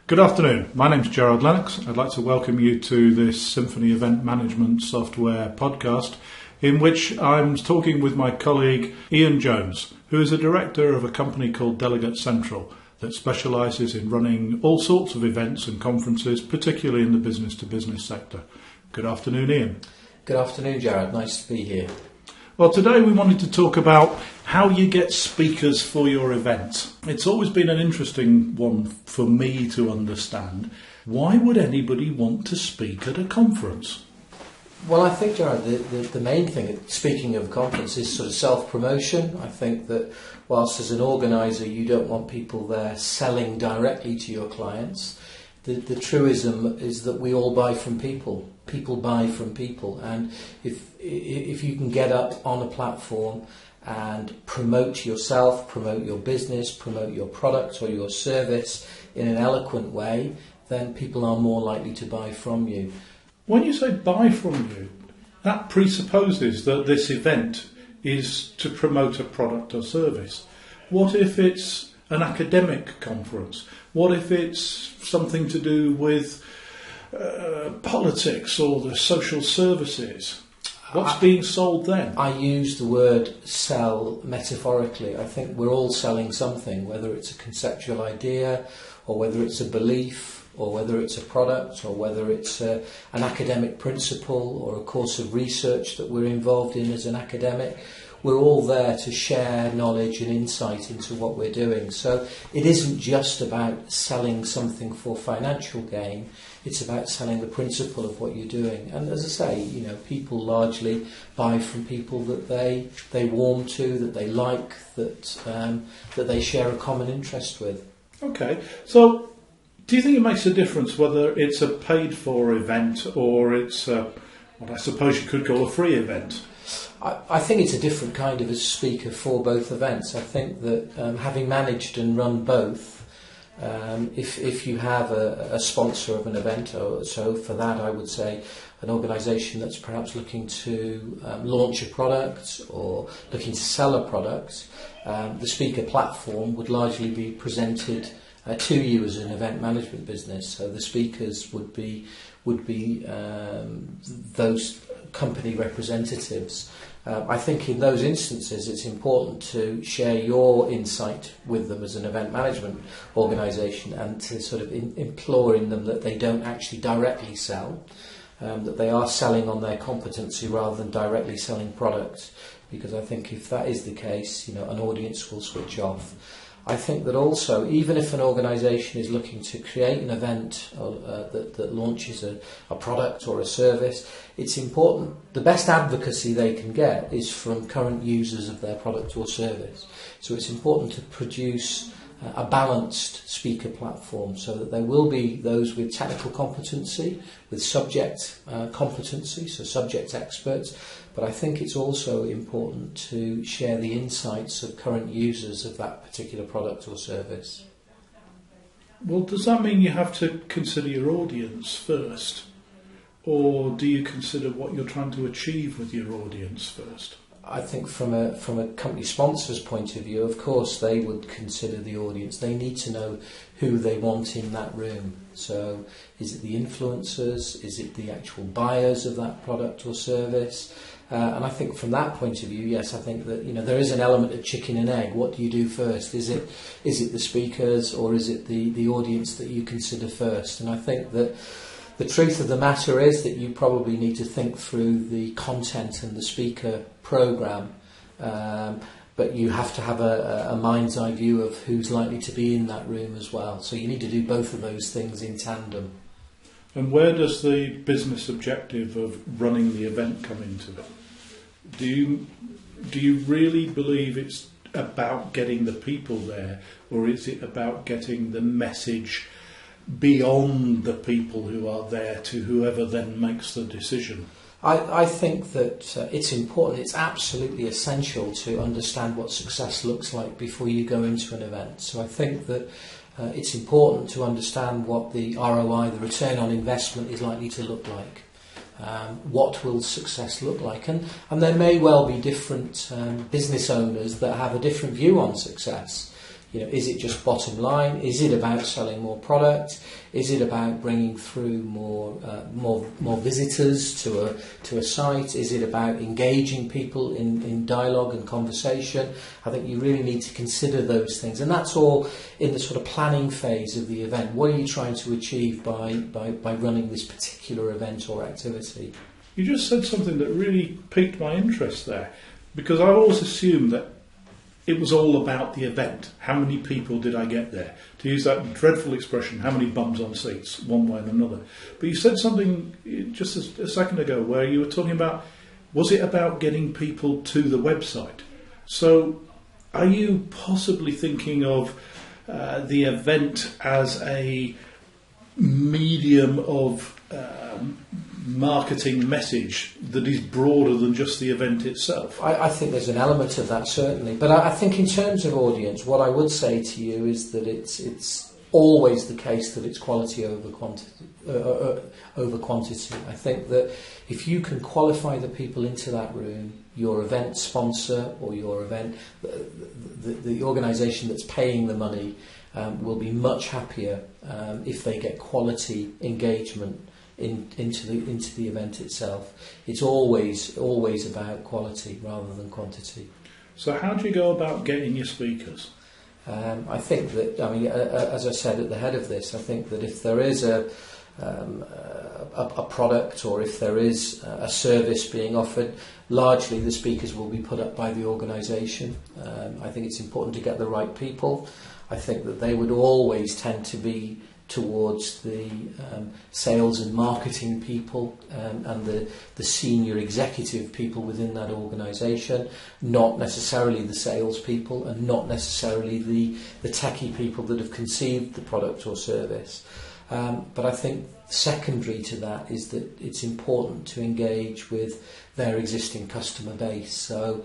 Good afternoon, my name's Gerard Lennox. I'd like to welcome you to this Symphony event management software podcast in which I'm talking with my colleague Ian Jones, who is a director of a company called Delegate that specialises in running all sorts of events and conferences, particularly in the business-to-business sector. Good afternoon, Ian. Good afternoon, Gerard. Nice to be here. Well, today we wanted to talk about how you get speakers for your event. It's always been an interesting one for me to understand. Why would anybody want to speak at a conference? Well, I think, Gerard, the main thing, speaking of conference, is sort of self-promotion. I think that whilst as an organiser you don't want people there selling directly to your clients, the truism is that we all buy from people. People buy from people, and if you can get up on a platform and promote yourself, promote your business, promote your product or your service in an eloquent way, then people are more likely to buy from you. When you say buy from you, that presupposes that this event is to promote a product or service. What if it's an academic conference? What if it's something to do with politics or the social services? What's being sold then? I use the word sell metaphorically. I think we're all selling something, whether it's a conceptual idea or whether it's a belief or whether it's a product or whether it's an academic principle or a course of research that we're involved in as an academic. We're all there to share knowledge and insight into what we're doing. So it isn't just about selling something for financial gain. It's about selling the principle of what you're doing. And as I say, people largely buy from people that they warm to, that they like, that they share a common interest with. Okay, so do you think it makes a difference whether it's a paid-for event or it's what I suppose you could call a free event? I think it's a different kind of a speaker for both events. I think that having managed and run both, if you have a sponsor of an event, so for that I would say an organisation that's perhaps looking to launch a product or looking to sell a product, the speaker platform would largely be presented to you as an event management business. So the speakers would be those company representatives. I think in those instances it's important to share your insight with them as an event management organisation and to sort of implore in them that they don't actually directly sell, that they are selling on their competency rather than directly selling products, because I think if that is the case, an audience will switch off. I think that also, even if an organisation is looking to create an event that launches a product or a service, it's important, the best advocacy they can get is from current users of their product or service. So it's important to produce a balanced speaker platform so that there will be those with technical competency, with subject competency, so subject experts, but I think it's also important to share the insights of current users of that particular product or service. Well, does that mean you have to consider your audience first? Or do you consider what you're trying to achieve with your audience first? I think from a company sponsor's point of view, of course, they would consider the audience. They need to know who they want in that room. So is it the influencers? Is it the actual buyers of that product or service? And I think from that point of view, yes, I think that there is an element of chicken and egg. What do you do first? Is it the speakers or is it the audience that you consider first? And I think that the truth of the matter is that you probably need to think through the content and the speaker programme, but you have to have a mind's eye view of who's likely to be in that room as well. So you need to do both of those things in tandem. And where does the business objective of running the event come into it? Do you really believe it's about getting the people there, or is it about getting the message beyond the people who are there to whoever then makes the decision? I think that it's important, it's absolutely essential to understand what success looks like before you go into an event. So I think that it's important to understand what the ROI, the return on investment, is likely to look like. What will success look like? And there may well be different business owners that have a different view on success. Is it just bottom line? Is it about selling more product? Is it about bringing through more visitors to a site? Is it about engaging people in dialogue and conversation? I think you really need to consider those things, and that's all in the sort of planning phase of the event. What are you trying to achieve by running this particular event or activity? You just said something that really piqued my interest there, because I always assumed that it was all about the event. How many people did I get there? To use that dreadful expression, how many bums on seats, one way and another. But you said something just a second ago where you were talking about, was it about getting people to the website? So are you possibly thinking of the event as a medium of marketing message that is broader than just the event itself? I think there's an element of that, certainly. But I think in terms of audience, what I would say to you is that it's always the case that it's quality over quantity. I think that if you can qualify the people into that room, your event sponsor or your event, the organisation that's paying the money will be much happier if they get quality engagement into the event itself. It's always about quality rather than quantity. So how do you go about getting your speakers? I think that, as I said at the head of this, I think that if there is a product or if there is a service being offered, largely the speakers will be put up by the organisation. I think it's important to get the right people. I think that they would always tend to be towards the sales and marketing people and the senior executive people within that organisation, not necessarily the sales people and not necessarily the techie people that have conceived the product or service. But I think secondary to that is that it's important to engage with their existing customer base. So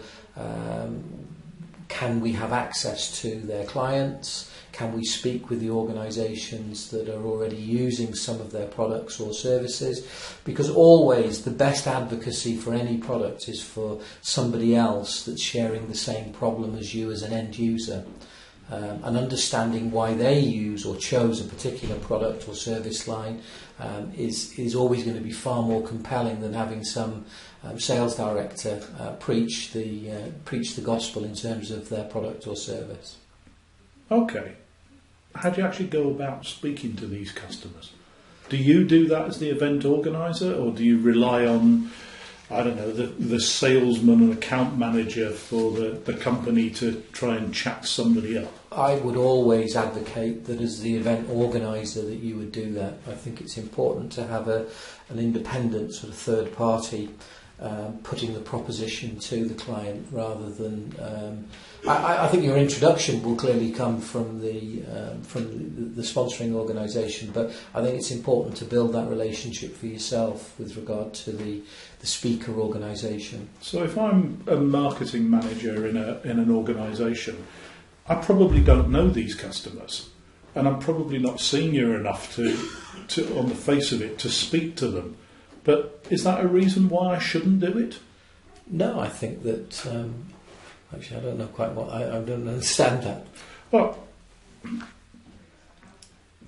can we have access to their clients? Can we speak with the organisations that are already using some of their products or services? Because always the best advocacy for any product is for somebody else that's sharing the same problem as you as an end user. And understanding why they use or chose a particular product or service line is always going to be far more compelling than having some sales director preach the gospel in terms of their product or service. Okay. How do you actually go about speaking to these customers? Do you do that as the event organiser, or do you rely on, I don't know, the salesman and account manager for the company to try and chat somebody up? I would always advocate that as the event organiser that you would do that. I think it's important to have an independent sort of third party putting the proposition to the client rather than... I think your introduction will clearly come from the sponsoring organisation, but I think it's important to build that relationship for yourself with regard to the speaker organisation. So if I'm a marketing manager in an organisation, I probably don't know these customers, and I'm probably not senior enough to on the face of it, to speak to them. But is that a reason why I shouldn't do it? No, I think that... Actually, I don't know quite what... I don't understand that. Well,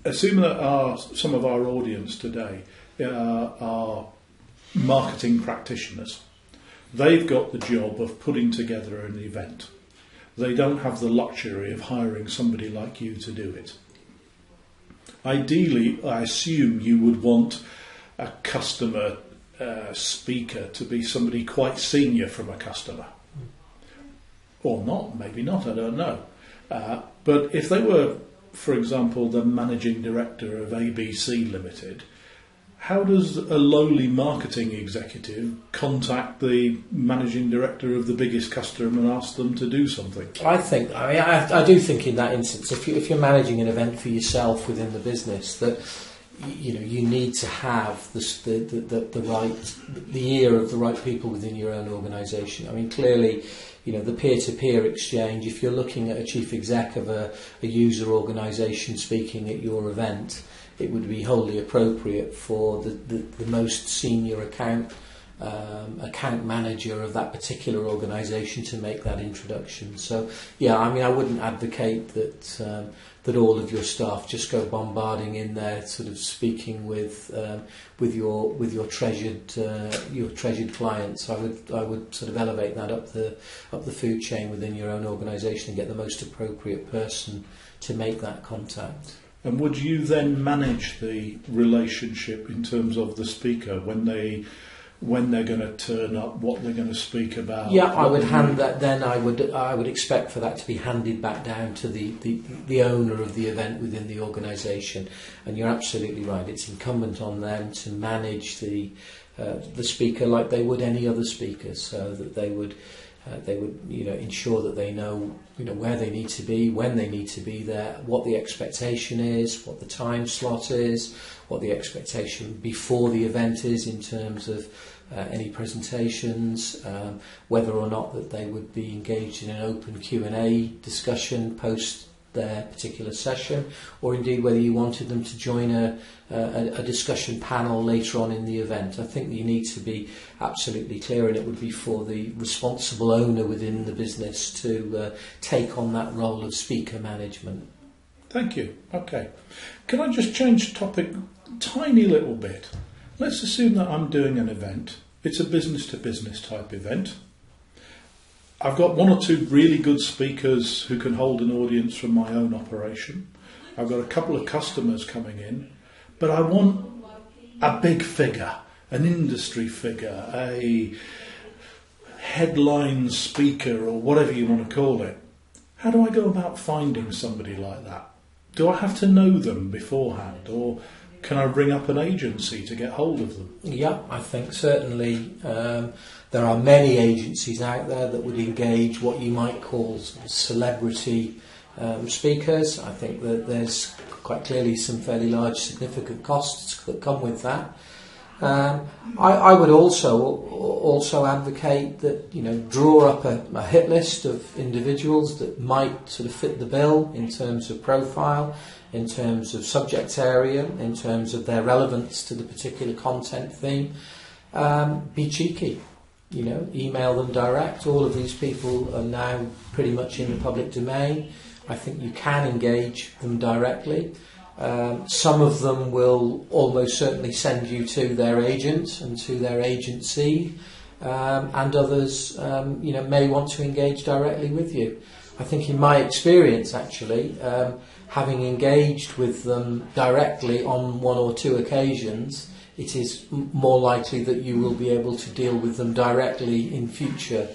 assuming that some of our audience today are marketing practitioners, they've got the job of putting together an event. They don't have the luxury of hiring somebody like you to do it. Ideally, I assume you would want a customer speaker to be somebody quite senior from a customer. Or not, maybe not, I don't know. But if they were, for example, the managing director of ABC Limited, how does a lowly marketing executive contact the managing director of the biggest customer and ask them to do something? I do think in that instance, if you're managing an event for yourself within the business, that you need to have the ear of the right people within your own organisation. I mean, clearly, the peer-to-peer exchange, if you're looking at a chief exec of a user organisation speaking at your event, it would be wholly appropriate for the most senior account account manager of that particular organisation to make that introduction. So, yeah, I mean, I wouldn't advocate that all of your staff just go bombarding in there, sort of speaking with your treasured clients. I would sort of elevate that up the food chain within your own organisation and get the most appropriate person to make that contact. And would you then manage the relationship in terms of the speaker when they're going to turn up, what they're going to speak about? Yeah, I would hand that. Then I would expect for that to be handed back down to the owner of the event within the organisation. And you're absolutely right. It's incumbent on them to manage the speaker like they would any other speaker, so that they would ensure that they know where they need to be, when they need to be there, what the expectation is, what the time slot is, what the expectation before the event is in terms of any presentations, whether or not that they would be engaged in an open Q&A discussion post their particular session, or indeed whether you wanted them to join a discussion panel later on in the event. I think you need to be absolutely clear, and it would be for the responsible owner within the business to take on that role of speaker management. Thank you. Okay. Can I just change topic a tiny little bit? Let's assume that I'm doing an event. It's a business-to-business type event. I've got one or two really good speakers who can hold an audience from my own operation. I've got a couple of customers coming in, but I want a big figure, an industry figure, a headline speaker, or whatever you want to call it. How do I go about finding somebody like that? Do I have to know them beforehand, or can I ring up an agency to get hold of them? Yeah, I think certainly there are many agencies out there that would engage what you might call celebrity speakers. I think that there's quite clearly some fairly large significant costs that come with that. I would also advocate that draw up a hit list of individuals that might sort of fit the bill in terms of profile, in terms of subject area, in terms of their relevance to the particular content theme. Be cheeky, email them direct. All of these people are now pretty much in the public domain. I think you can engage them directly. Some of them will almost certainly send you to their agent and to their agency, and others may want to engage directly with you. I think in my experience actually, having engaged with them directly on one or two occasions, it is more likely that you will be able to deal with them directly in future,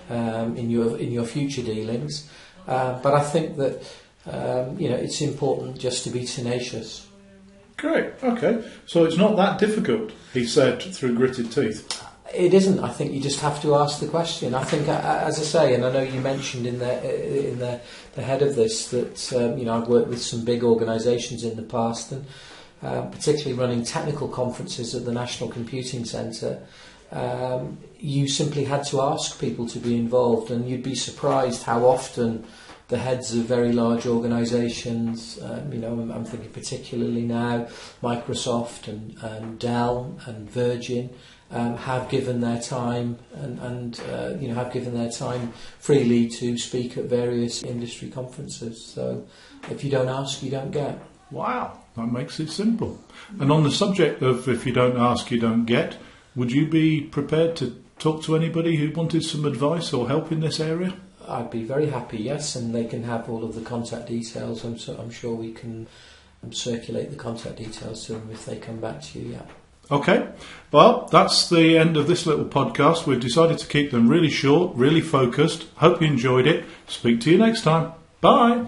in your future dealings. But I think that it's important just to be tenacious. Great. Okay. So it's not that difficult, he said through gritted teeth. It isn't. I think you just have to ask the question. I think, as I say, and I know you mentioned in the head of this that I've worked with some big organisations in the past, and particularly running technical conferences at the National Computing Centre. You simply had to ask people to be involved, and you'd be surprised how often the heads of very large organisations, I'm thinking particularly now Microsoft and Dell and Virgin, have given their time and have given their time freely to speak at various industry conferences. So if you don't ask, you don't get. Wow, that makes it simple. And on the subject of if you don't ask, you don't get, would you be prepared to talk to anybody who wanted some advice or help in this area? I'd be very happy, yes, and they can have all of the contact details. I'm sure we can circulate the contact details to them if they come back to you, yeah. Okay, well, that's the end of this little podcast. We've decided to keep them really short, really focused. Hope you enjoyed it. Speak to you next time. Bye.